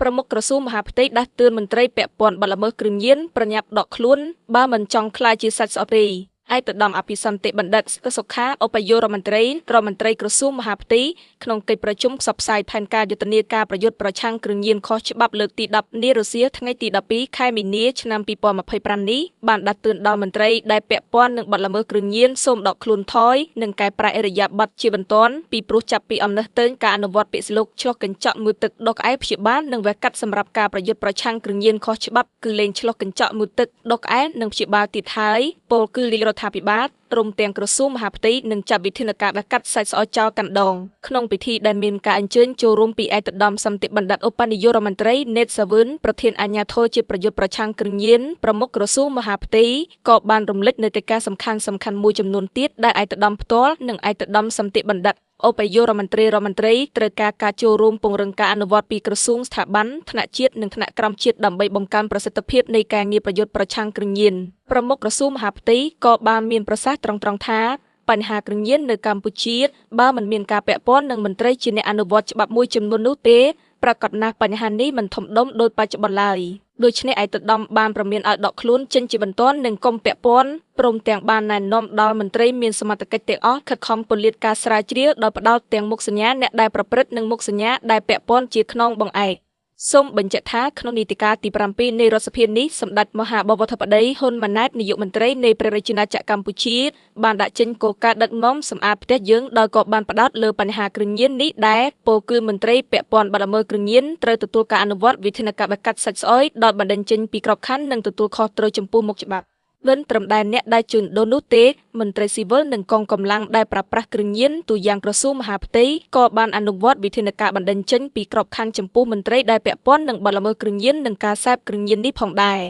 ប្រមុខក្រសួងមហាផ្ទៃដាស់តឿនមន្ត្រីពាក់ព័ន្ធបទល្មើសគ្រឿងញៀនប្រញាប់ដកខ្លួនបើមិនចង់ក្លាយជាសាច់ស្អុតទេឯកឧត្តមអភិសន្តិបណ្ឌិតសុខាឧបនាយករដ្ឋមន្ត្រីក្រសួងមហាផ្ទៃក្នុងកិច្ចប្រជុំផ្សព្វផ្សាយផែនការយុទ្ធនាការប្រយុទ្ធប្រឆាំងគ្រឿងញៀនខុសច្បាប់លើកទី10នារុស្ស៊ីថ្ងៃទី12ខែមីនាឆ្នាំ2025នេះបានដាស់តឿនដល់មន្ត្រីដែលពាក់ព័ន្ធនឹងបទល្មើសគ្រឿងញៀនសូមដកខ្លួនថយនិងកែប្រែឥរិយាបថជាបន្ទាន់ពីព្រោះចាប់ពីអំណឹងទៅការអនុវត្តពាក្យស្លោកឆ្លោះកញ្ចក់មួយទឹកដុសក្អែព្យាបាលនិងវះកាត់សម្រាប់ការប្រយុទ្ធប្រឆាំងគ្រឿងញៀនខុសច្បាប់គឺលែងឆ្លោះកញ្ចក់មួយទឹកដុសក្អែនិងព្យាបាលទៀតហើយពលគឺរាជរដ្ឋាភិបាលព្រមទាំងក្រសួងមហាផ្ទៃនឹងចាត់វិធានការវះកាត់សាច់ស្អុយចោលកាន់ដងក្នុងពិធីដែលមានការអញ្ជើញចូលរួមពីឯកឧត្តមសន្តិបណ្ឌិតឧបនាយករដ្ឋមន្ត្រីណេតសាវឿនប្រធានអាជ្ញាធរជាប្រយុទ្ធប្រឆាំងគ្រឿងញៀនប្រមុខក្រសួងមហាផ្ទៃក៏បានរំលឹកនៅកិច្ចការសំខាន់ៗមួយចំនួនទៀតដែលឯកឧត្តមផ្ទាល់និងឯកឧត្តមសន្តិបណ្ឌិតឧបនាយករដ្ឋមន្ត្រីត្រូវការចូលរួមពង្រឹងការអនុវត្តពីក្រសួងស្ថាប័នថ្នាក់ជាតិនិងថ្នាក់ក្រោមជាតិដើម្បីបង្កើនប្រសិទ្ធភាពនៃការងារប្រយុទ្ធប្រឆាំងគ្រឿងញៀនប្រមុខក្រសួងមហាផ្ទៃក៏បានមានប្រសាសន៍ត្រង់ថាបញ្ហាគ្រឿងញៀននៅកម្ពុជាបើមិនមានការពាក់ព័ន្ធនឹងមន្ត្រីជាអ្នកអនុវត្តច្បាប់មួយចំនួននោះទេប្រកាសណាស់បញ្ហានេះមិនធំដុំដោយបច្ចុប្បន្នឡើយដូច្នេះឯកឧត្តមបានប្រមានឲ្យដកខ្លួនចេញជាបន្ទាន់និងកុំពាក់ព័ន្ធព្រមទាំងបានណែនាំដល់មន្ត្រីមានសមត្ថកិច្ចទាំងអស់ខិតខំពន្យាការស្រាវជ្រាវដោយផ្ដោតទាំងមុខសញ្ញាអ្នកដែលប្រព្រឹត្តនិងមុខសញ្ញាដែលពាក់ព័ន្ធជាខ្នងបង្អែកសូមបញ្ជាក់ថាក្នុងនីតិកាលទី7នៃរដ្ឋសភានេះសម្ដេចមហាបវរធិបតីហ៊ុនម៉ាណែតនាយកមន្ត្រីនៃព្រះរាជាណាចក្រកម្ពុជាបានដាក់ចេញគោលការណ៍ដឹកនាំសម្អាតផ្ទះយើងដោយក៏បានផ្ដោតលើបញ្ហាគ្រឿងញៀននេះដែរពោលគឺមន្ត្រីពាក់ព័ន្ធបទល្មើសគ្រឿងញៀនត្រូវទទួលការអនុវត្តវិធានការវះកាត់សាច់ស្អុយដោយបណ្តេញចេញពីក្របខ័ណ្ឌនិងទទួលខុសត្រូវចំពោះមុខច្បាប់មិនត្រឹមតែអ្នកដែលជួញដូរនោះទេមន្ត្រីស៊ីវិលនិងកងកម្លាំងដែលប្រើប្រាស់គ្រឿងញៀនទូយ៉ាងក្រសួងមហាផ្ទៃក៏បានអនុវត្តវិធានការបណ្តេញចេញពីក្របខ័ណ្ឌចំពោះមន្ត្រីដែលពាក់ព័ន្ធនឹងបទល្មើសគ្រឿងញៀននិងការសេពគ្រឿងញៀននេះផងដែរ